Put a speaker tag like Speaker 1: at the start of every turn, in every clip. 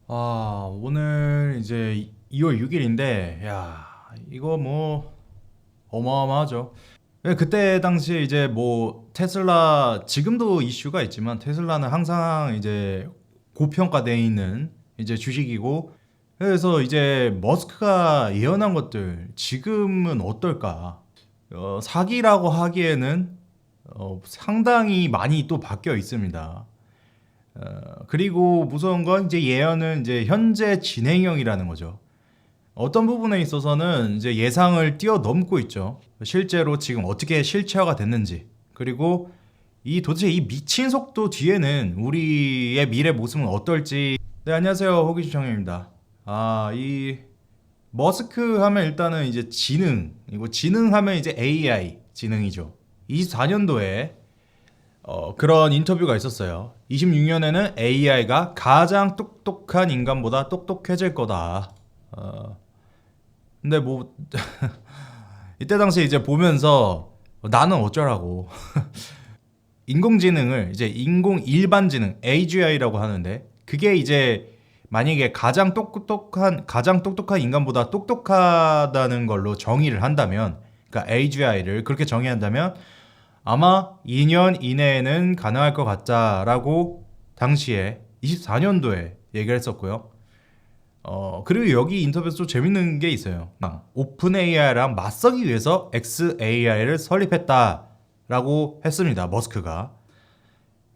Speaker 1: 오늘 이제 2월 6일인데, 야, 이거 뭐, 어마어마하죠. 그때 당시에 이제 뭐, 테슬라, 지금도 이슈가 있지만, 테슬라는 항상 이제 고평가돼 있는 이제 주식이고, 그래서 이제 머스크가 예언한 것들, 지금은 어떨까? 사기라고 하기에는 상당히 많이 또 바뀌어 있습니다. 그리고 무서운 건 이제 예언은 이제 현재 진행형이라는 거죠. 어떤 부분에 있어서는 이제 예상을 뛰어넘고 있죠. 실제로 지금 어떻게 실체화가 됐는지. 그리고 이 도대체 이 미친 속도 뒤에는 우리의 미래 모습은 어떨지. 네, 안녕하세요. 호기심 청년입니다. 이 머스크 하면 일단은 이제 지능이고 지능 하면 이제 AI 지능이죠. 24년도에 그런 인터뷰가 있었어요. 26년에는 AI가 가장 똑똑한 인간보다 똑똑해질 거다. 근데 뭐 이때 당시에 이제 보면서 나는 어쩌라고. 인공지능을 이제 인공 일반지능 AGI라고 하는데, 그게 이제 만약에 가장 똑똑한 인간보다 똑똑하다는 걸로 정의를 한다면, 그러니까 AGI를 그렇게 정의한다면 아마 2년 이내에는 가능할 것 같다라고 당시에 24년도에 얘기를 했었고요. 그리고 여기 인터뷰에서 좀 재밌는 게 있어요. 오픈 AI랑 맞서기 위해서 XAI를 설립했다라고 했습니다. 머스크가.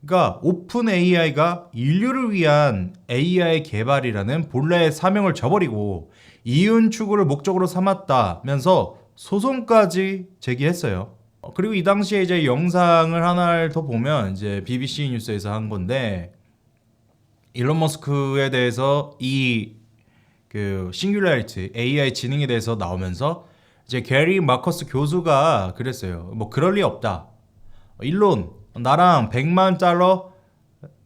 Speaker 1: 그러니까 오픈 AI가 인류를 위한 AI 개발이라는 본래의 사명을 저버리고 이윤 추구를 목적으로 삼았다면서 소송까지 제기했어요. 그리고 이 당시에 이제 영상을 하나를 더 보면 이제 BBC 뉴스에서 한 건데, 일론 머스크에 대해서 이 그 싱귤라리티 AI 지능에 대해서 나오면서 이제 게리 마커스 교수가 그랬어요. 뭐 그럴 리 없다. 일론 나랑 100만 달러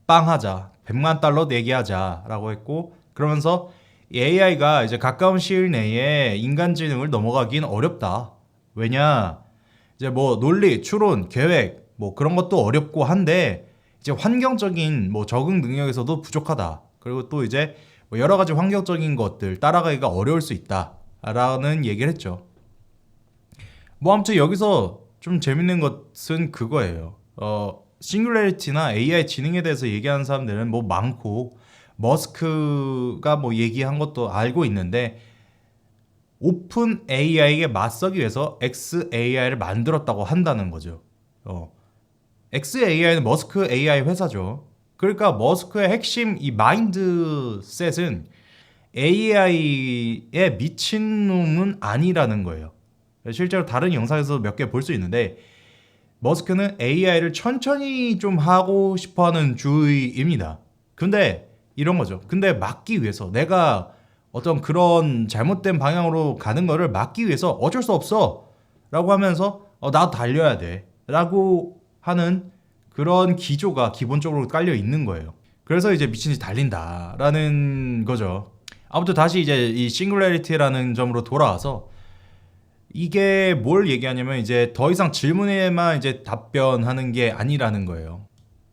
Speaker 1: 빵 하자. 100만 달러 내기하자라고 했고, 그러면서 AI가 이제 가까운 시일 내에 인간 지능을 넘어가긴 어렵다. 왜냐? 이제 뭐 논리, 추론, 계획 뭐 그런 것도 어렵고 한데, 이제 환경적인 뭐 적응 능력에서도 부족하다. 그리고 또 이제 뭐 여러 가지 환경적인 것들 따라가기가 어려울 수 있다라는 얘기를 했죠. 뭐 아무튼 여기서 좀 재밌는 것은 그거예요. 싱귤레리티나 AI 지능에 대해서 얘기하는 사람들은 뭐 많고, 머스크가 뭐 얘기한 것도 알고 있는데, 오픈 AI에 맞서기 위해서 XAI를 만들었다고 한다는 거죠. XAI는 머스크 AI 회사죠. 그러니까 머스크의 핵심 이 마인드셋은 AI에 미친놈은 아니라는 거예요. 실제로 다른 영상에서 몇 개 볼 수 있는데, 머스크는 AI를 천천히 좀 하고 싶어 하는 주의입니다. 근데 이런 거죠. 근데 막기 위해서, 내가 어떤 그런 잘못된 방향으로 가는 거를 막기 위해서 어쩔 수 없어 라고 하면서 나도 달려야 돼 라고 하는 그런 기조가 기본적으로 깔려 있는 거예요. 그래서 이제 미친듯이 달린다라는 거죠. 아무튼 다시 이제 이 싱글레리티라는 점으로 돌아와서, 이게 뭘 얘기하냐면 이제 더 이상 질문에만 이제 답변하는 게 아니라는 거예요.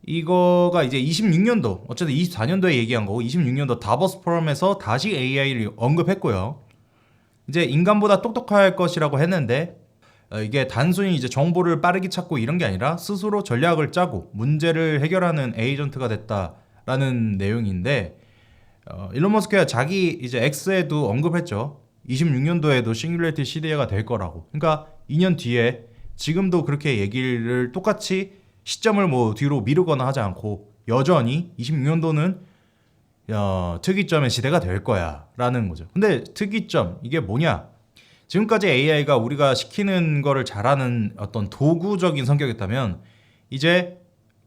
Speaker 1: 이거가 이제 26년도, 어쨌든 24년도에 얘기한 거고, 26년도 다보스 포럼에서 다시 AI를 언급했고요. 이제 인간보다 똑똑할 것이라고 했는데, 이게 단순히 이제 정보를 빠르게 찾고 이런 게 아니라 스스로 전략을 짜고 문제를 해결하는 에이전트가 됐다라는 내용인데, 일론 머스크가 자기 이제 X에도 언급했죠. 26년도에도 싱귤레이티 시대가 될 거라고. 그러니까 2년 뒤에 지금도 그렇게 얘기를 똑같이 시점을 뭐 뒤로 미루거나 하지 않고 여전히 26년도는 특이점의 시대가 될 거야 라는 거죠. 근데 특이점 이게 뭐냐? 지금까지 AI가 우리가 시키는 거를 잘하는 어떤 도구적인 성격이었다면, 이제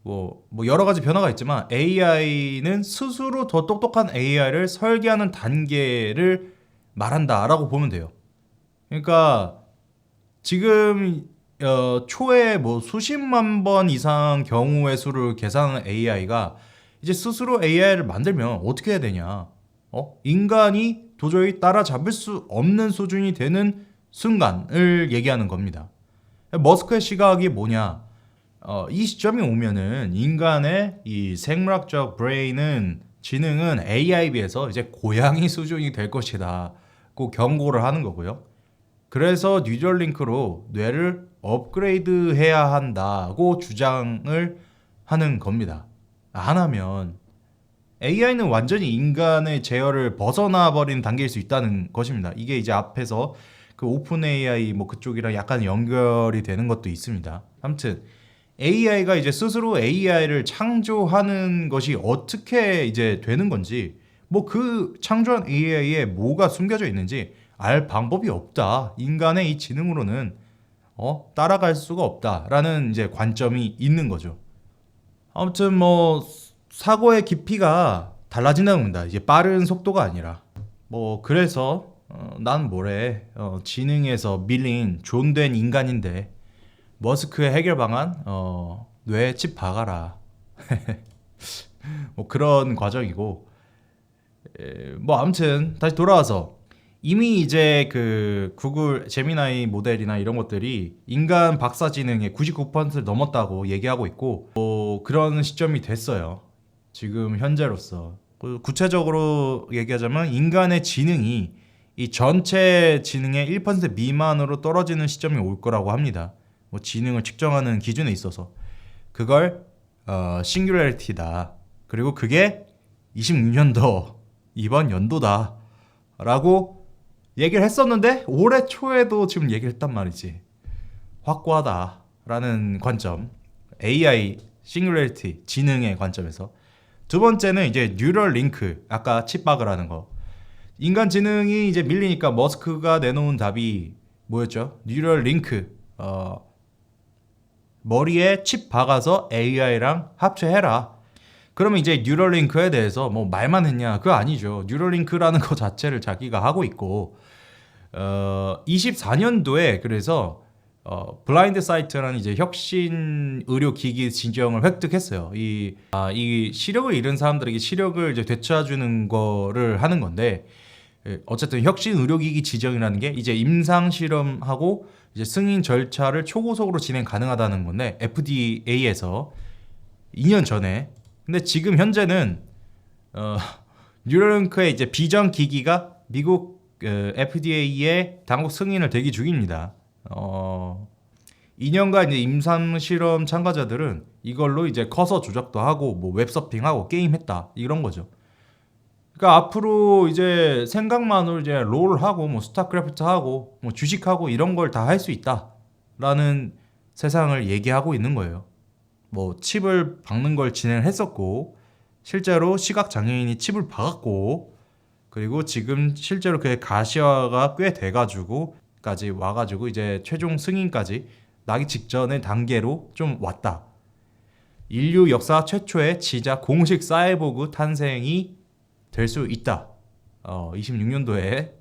Speaker 1: 뭐 여러 가지 변화가 있지만 AI는 스스로 더 똑똑한 AI를 설계하는 단계를 말한다라고 보면 돼요. 그러니까 지금 초에 뭐 수십만 번 이상 경우의 수를 계산하는 AI가 이제 스스로 AI를 만들면 어떻게 해야 되냐? 인간이 도저히 따라잡을 수 없는 수준이 되는 순간을 얘기하는 겁니다. 머스크의 시각이 뭐냐? 이 시점이 오면은 인간의 이 생물학적 브레인은 지능은 AI에 비해서 이제 고양이 수준이 될 것이다고 경고를 하는 거고요. 그래서 뉴럴링크로 뇌를 업그레이드해야 한다고 주장을 하는 겁니다. 안 하면 AI는 완전히 인간의 제어를 벗어나 버린 단계일 수 있다는 것입니다. 이게 이제 앞에서 그 오픈 AI 뭐 그쪽이랑 약간 연결이 되는 것도 있습니다. 아무튼 AI가 이제 스스로 AI를 창조하는 것이 어떻게 이제 되는 건지, 뭐 그 창조한 AI에 뭐가 숨겨져 있는지 알 방법이 없다. 인간의 이 지능으로는 따라갈 수가 없다라는 이제 관점이 있는 거죠. 아무튼 뭐 사고의 깊이가 달라진다는 겁니다. 이제 빠른 속도가 아니라. 뭐 그래서 난 뭐래, 지능에서 밀린 존된 인간인데 머스크의 해결 방안, 뇌에 칩 박아라. 뭐 그런 과정이고, 뭐 아무튼 다시 돌아와서 이미 이제 그 구글 제미나이 모델이나 이런 것들이 인간 박사 지능의 99%를 넘었다고 얘기하고 있고, 뭐 그런 시점이 됐어요. 지금 현재로서. 구체적으로 얘기하자면 인간의 지능이 이 전체 지능의 1% 미만으로 떨어지는 시점이 올 거라고 합니다. 뭐 지능을 측정하는 기준에 있어서 그걸 싱귤레리티다. 그리고 그게 26년도 이번 연도다 라고 얘기를 했었는데 올해 초에도 지금 얘기를 했단 말이지. 확고하다 라는 관점, AI 싱귤레리티 지능의 관점에서. 두 번째는 이제 뉴럴링크, 아까 칩박으라는 거. 인간 지능이 이제 밀리니까 머스크가 내놓은 답이 뭐였죠? 뉴럴링크, 머리에 칩 박아서 AI랑 합체해라. 그러면 이제 뉴럴링크에 대해서 뭐 말만 했냐? 그거 아니죠. 뉴럴링크라는 거 자체를 자기가 하고 있고, 24년도에 그래서 블라인드 사이트라는 이제 혁신 의료기기 지정을 획득했어요. 이 시력을 잃은 사람들에게 시력을 이제 되찾아주는 거를 하는 건데, 어쨌든 혁신 의료기기 지정이라는 게 이제 임상 실험하고 이제 승인 절차를 초고속으로 진행 가능하다는 건데, FDA에서 2년 전에. 근데 지금 현재는 뉴럴링크의 이제 비전 기기가 미국 FDA의 당국 승인을 대기 중입니다. 2년간 이제 임상 실험 참가자들은 이걸로 이제 커서 조작도 하고 뭐 웹서핑하고 게임했다 이런 거죠. 그러니까 앞으로 이제 생각만으로 이제 롤하고 뭐 스타크래프트하고 뭐 주식하고 이런 걸 다 할 수 있다라는 세상을 얘기하고 있는 거예요. 뭐 칩을 박는 걸 진행했었고, 실제로 시각 장애인이 칩을 박았고, 그리고 지금 실제로 그의 가시화가 꽤 돼가지고까지 와가지고 이제 최종 승인까지 나기 직전의 단계로 좀 왔다. 인류 역사 최초의 진짜 공식 사이보그 탄생이 될 수 있다. 26년도에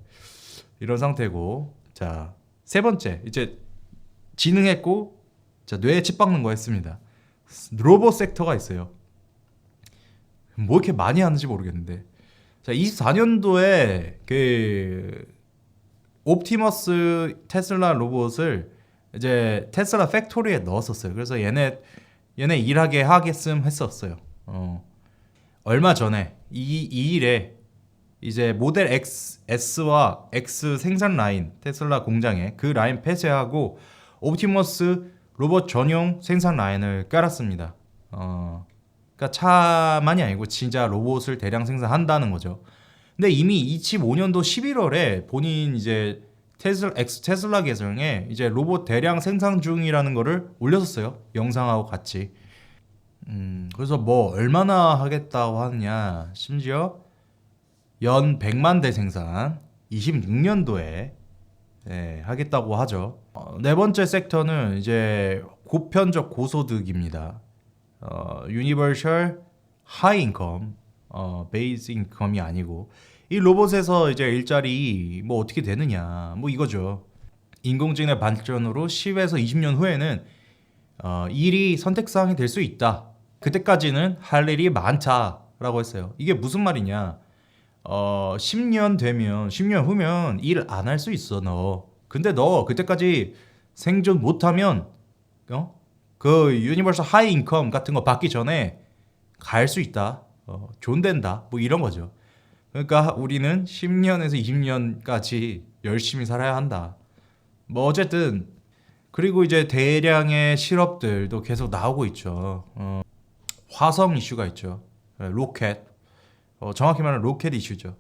Speaker 1: 이런 상태고, 자, 세 번째 이제 지능했고, 자, 뇌에 칩 박는 거 했습니다. 로봇 섹터가 있어요. 뭐 이렇게 많이 하는지 모르겠는데, 자, 24년도에 그 옵티머스 테슬라 로봇을 이제 테슬라 팩토리에 넣었었어요. 그래서 얘네 일하게 하겠음 했었어요. 얼마 전에 이 일에 이제 모델 S와 X 생산 라인, 테슬라 공장에 그 라인 폐쇄하고 옵티머스 로봇 전용 생산 라인을 깔았습니다. 그러니까 차만이 아니고 진짜 로봇을 대량 생산한다는 거죠. 근데 이미 25년도 11월에 본인 이제 테슬라 계정에 이제 로봇 대량 생산 중이라는 거를 올렸었어요. 영상하고 같이. 그래서 뭐 얼마나 하겠다고 하느냐, 심지어 연 100만 대 생산 26년도에 하겠다고 하죠. 네 번째 섹터는 이제 보편적 고소득입니다. 유니버셜 하이 인컴, 베이스 인컴이 아니고, 이 로봇에서 이제 일자리 뭐 어떻게 되느냐, 뭐 이거죠. 인공지능의 발전으로 10에서 20년 후에는 일이 선택사항이 될 수 있다. 그때까지는 할 일이 많다라고 했어요. 이게 무슨 말이냐? 10년 되면 10년 후면 일 안 할 수 있어 너. 근데 너 그때까지 생존 못하면 그 유니버설 하이 인컴 같은 거 받기 전에 갈 수 있다. 존댄다 뭐 이런 거죠. 그러니까 우리는 10년에서 20년까지 열심히 살아야 한다. 뭐 어쨌든 그리고 이제 대량의 실업들도 계속 나오고 있죠. 화성 이슈가 있죠. 로켓. 정확히 말하면 로켓 이슈죠.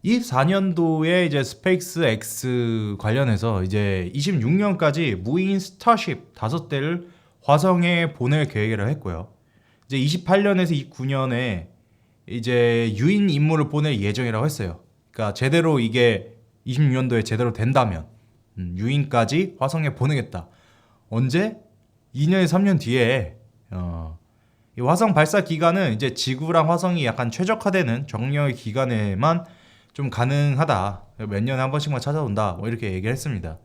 Speaker 1: 24년도에 이제 스페이스 X 관련해서 이제 26년까지 무인 스타쉽 5대를 화성에 보낼 계획이라 했고요. 이제 28년에서 29년에 이제 유인 임무를 보낼 예정이라고 했어요. 그러니까 제대로 이게 26년도에 제대로 된다면 유인까지 화성에 보내겠다. 언제? 2년, 3년 뒤에 이 화성 발사 기간은 이제 지구랑 화성이 약간 최적화되는 정령의 기간에만 좀 가능하다. 몇 년에 한 번씩만 찾아온다. 뭐 이렇게 얘기를 했습니다.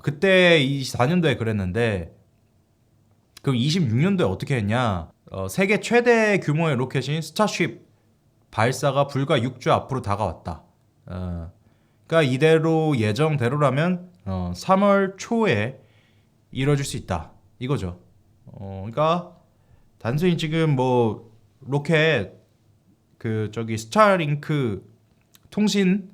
Speaker 1: 그때 24년도에 그랬는데 그럼 26년도에 어떻게 했냐? 세계 최대 규모의 로켓인 스타쉽 발사가 불과 6주 앞으로 다가왔다. 그러니까 이대로 예정대로라면 3월 초에 이뤄질 수 있다. 이거죠. 그러니까 단순히 지금 뭐 로켓 스타링크 통신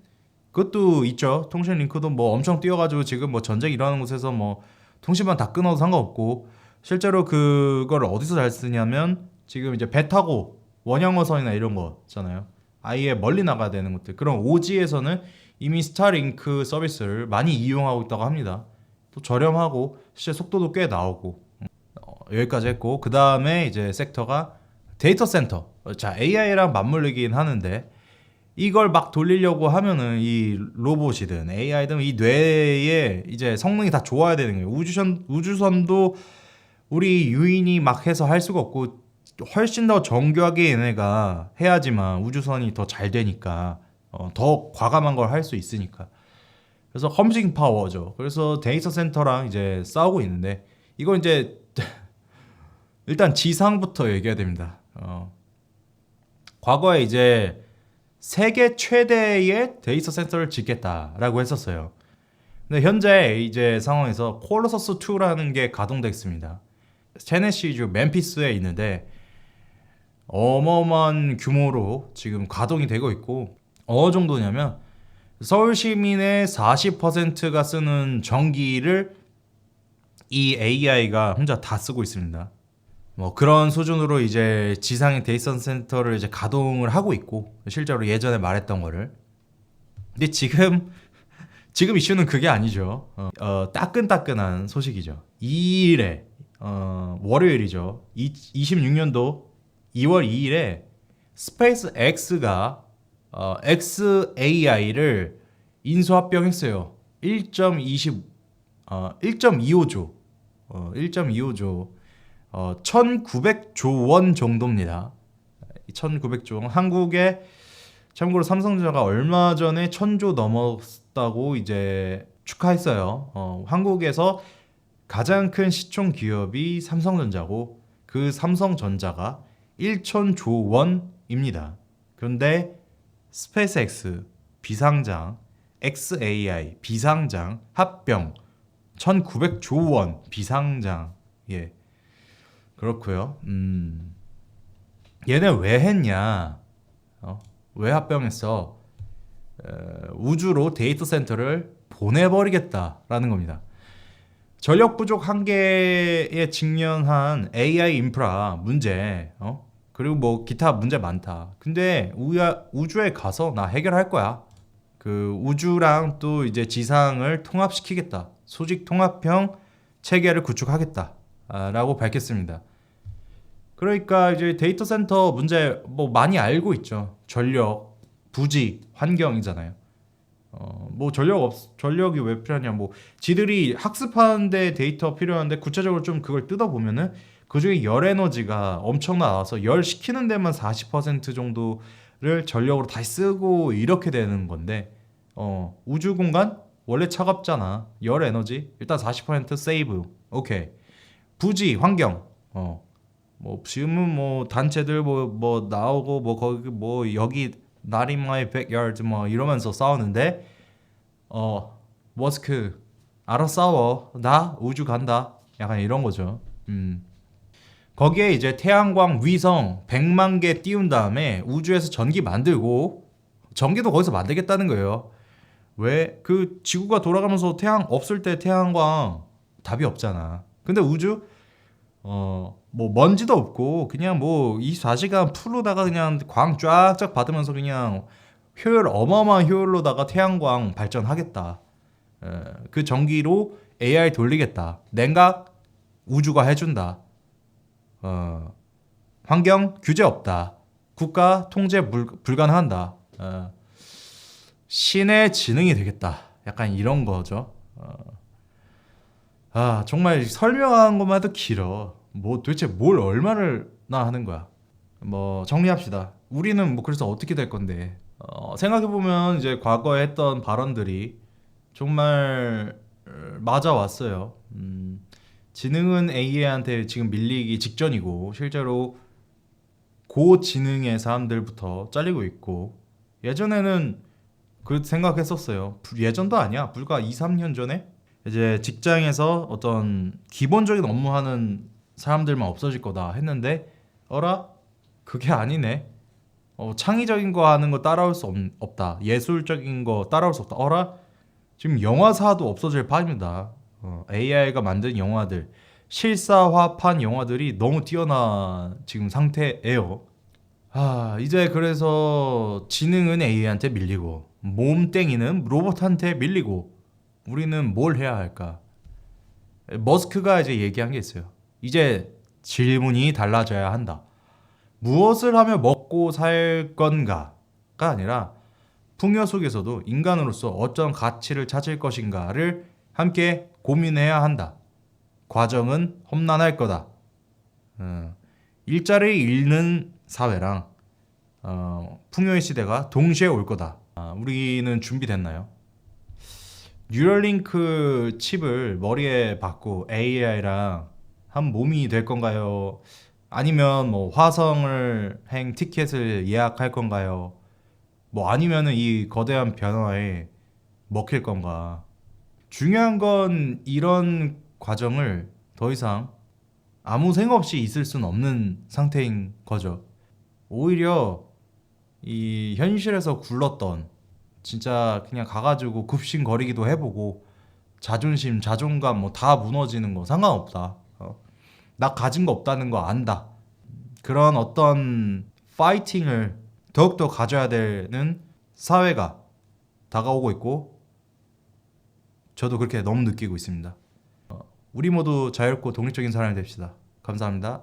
Speaker 1: 그것도 있죠. 통신 링크도 뭐 엄청 뛰어가지고 지금 뭐 전쟁 일어나는 곳에서 뭐 통신만 다 끊어도 상관없고 실제로 그걸 어디서 잘 쓰냐면 지금 이제 배 타고 원양어선이나 이런 거 있잖아요. 아예 멀리 나가야 되는 것들 그런 오지에서는 이미 스타링크 서비스를 많이 이용하고 있다고 합니다. 또 저렴하고 실제 속도도 꽤 나오고 여기까지 했고 그 다음에 이제 섹터가 데이터 센터. 자 AI랑 맞물리긴 하는데 이걸 막 돌리려고 하면은 이 로봇이든 AI든 이 뇌에 이제 성능이 다 좋아야 되는 거예요. 우주선도 우리 유인이 막 해서 할 수가 없고 훨씬 더 정교하게 얘네가 해야지만 우주선이 더 잘 되니까 더 과감한 걸 할 수 있으니까. 그래서 컴퓨팅 파워죠. 그래서 데이터 센터랑 이제 싸우고 있는데 이건 이제 일단 지상부터 얘기해야 됩니다. 과거에 이제 세계 최대의 데이터 센터를 짓겠다라고 했었어요. 근데 현재 이제 상황에서 콜로서스 2라는 게 가동돼 있습니다. 테네시주 멤피스에 있는데 어마어마한 규모로 지금 가동이 되고 있고 어느 정도냐면 서울 시민의 40%가 쓰는 전기를 이 AI가 혼자 다 쓰고 있습니다. 뭐 그런 수준으로 이제 지상의 데이터 센터를 이제 가동을 하고 있고 실제로 예전에 말했던 거를. 근데 지금 이슈는 그게 아니죠. 따끈따끈한 소식이죠. 2일에 월요일이죠. 26년도 2월 2일에 스페이스 X가 XAI를 인수합병했어요. 1.25조 1900조 원 정도입니다. 1900조 원. 한국에 참고로 삼성전자가 얼마 전에 1000조 넘었다고 이제 축하했어요. 한국에서 가장 큰 시총 기업이 삼성전자고 그 삼성전자가 1000조 원입니다. 그런데 스페이스X 비상장, XAI 비상장 합병 1900조 원 비상장. 예. 그렇고요. 얘네 왜 했냐? 왜 합병했어? 우주로 데이터 센터를 보내버리겠다라는 겁니다. 전력 부족 한계에 직면한 AI 인프라 문제, 그리고 뭐 기타 문제 많다. 근데 우주에 가서 나 해결할 거야. 그 우주랑 또 이제 지상을 통합시키겠다. 수직 통합형 체계를 구축하겠다라고 밝혔습니다. 그러니까 이제 데이터 센터 문제 뭐 많이 알고 있죠. 전력, 부지, 환경이잖아요. 뭐 전력이 왜 필요하냐? 뭐 지들이 학습하는데 데이터 필요한데 구체적으로 좀 그걸 뜯어보면은 그중에 열 에너지가 엄청 나와서 열 식히는 데만 40% 정도를 전력으로 다시 쓰고 이렇게 되는 건데 우주 공간 원래 차갑잖아. 열 에너지 일단 40% 세이브. 오케이. 부지, 환경. 뭐 지금은 뭐 단체들 뭐 나오고 뭐 거기 뭐 여기 not in my backyard 뭐 이러면서 싸우는데 머스크 알아 싸워 나 우주 간다 약간 이런 거죠. 거기에 이제 태양광 위성 100만 개 띄운 다음에 우주에서 전기 만들고 전기도 거기서 만들겠다는 거예요. 왜? 그 지구가 돌아가면서 태양 없을 때 태양광 답이 없잖아. 근데 우주 뭐 먼지도 없고 그냥 뭐 24시간 풀로다가 그냥 광 쫙쫙 받으면서 그냥 효율 어마어마한 효율로다가 태양광 발전하겠다. 그 전기로 AI 돌리겠다. 냉각 우주가 해준다. 환경 규제 없다. 국가 통제 불가능한다. 신의 지능이 되겠다. 약간 이런 거죠. 정말 설명한 것만 해도 길어. 뭐 도대체 뭘 얼마나 하는 거야. 뭐 정리합시다. 우리는 뭐 그래서 어떻게 될 건데. 생각해보면 이제 과거에 했던 발언들이 정말 맞아왔어요. 지능은 AI한테 지금 밀리기 직전이고 실제로 고지능의 사람들부터 잘리고 있고 예전에는 그 생각했었어요. 예전도 아니야. 불과 2, 3년 전에 이제 직장에서 어떤 기본적인 업무하는 사람들만 없어질 거다 했는데 어라? 그게 아니네. 창의적인 거 하는 거 따라올 수 없다. 예술적인 거 따라올 수 없다. 어라? 지금 영화사도 없어질 판입니다. AI가 만든 영화들, 실사화판 영화들이 너무 뛰어난 지금 상태예요. 이제 그래서 지능은 AI한테 밀리고 몸땡이는 로봇한테 밀리고 우리는 뭘 해야 할까? 머스크가 이제 얘기한 게 있어요. 이제 질문이 달라져야 한다. 무엇을 하며 먹고 살 건가가 아니라 풍요 속에서도 인간으로서 어떤 가치를 찾을 것인가를 함께 고민해야 한다. 과정은 험난할 거다. 일자리를 잃는 사회랑 풍요의 시대가 동시에 올 거다. 우리는 준비됐나요? 뉴럴링크 칩을 머리에 박고 AI랑 한 몸이 될 건가요? 아니면 뭐 화성을 행 티켓을 예약할 건가요? 뭐 아니면은 이 거대한 변화에 먹힐 건가? 중요한 건 이런 과정을 더 이상 아무 생각 없이 있을 수는 없는 상태인 거죠. 오히려 이 현실에서 굴렀던 진짜 그냥 가가지고 굽신거리기도 해보고 자존심, 자존감 뭐 다 무너지는 거 상관없다. 나 가진 거 없다는 거 안다. 그런 어떤 파이팅을 더욱더 가져야 되는 사회가 다가오고 있고 저도 그렇게 너무 느끼고 있습니다. 우리 모두 자유롭고 독립적인 사람이 됩시다. 감사합니다.